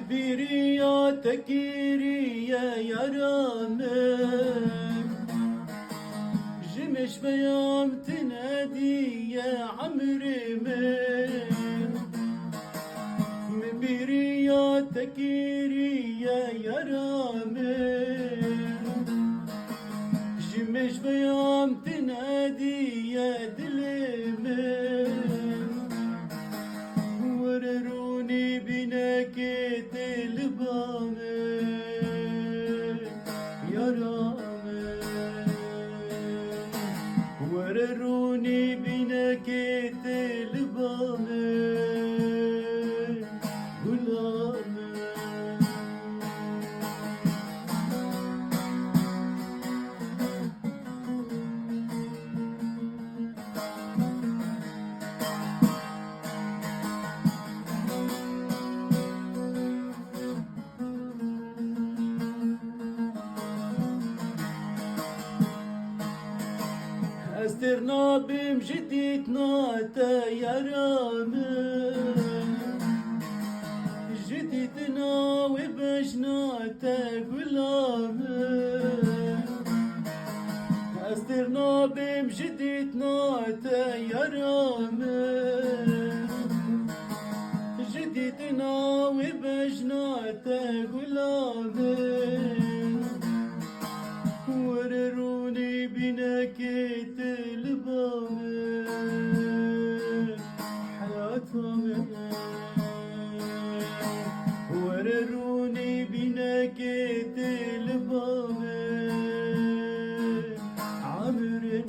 مبيري يا تكيري يا يرامك جمش بيام تنادي يا عمري من مبيري يا تكيري يا يرامك جمش بيام تنادي يا دلمن ورروني بنكت البامن يا رامن ورروني بنكت البامن غلامن استرنا بمجديتنا تا يا رامن جديتنا وبجنا تا غلامن استرنا بمجديتنا تا يا رامن جديتنا وبجنا تا غلامن ورروني بنكت البامن حياتهم ورروني بنكت البامن عمرنا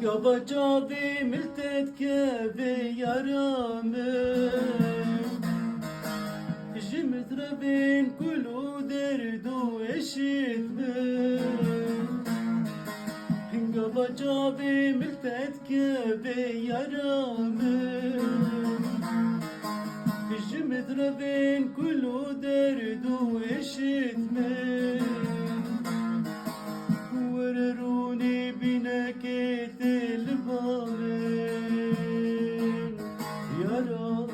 قبا جابي ملتت كافي يا رامن جمت ربين كلو دردو اشتمن قبا جابي ملتت كافي يا رامن جمت ربين كلو دردو اشتمن ورروني بنكت البامن يا رامن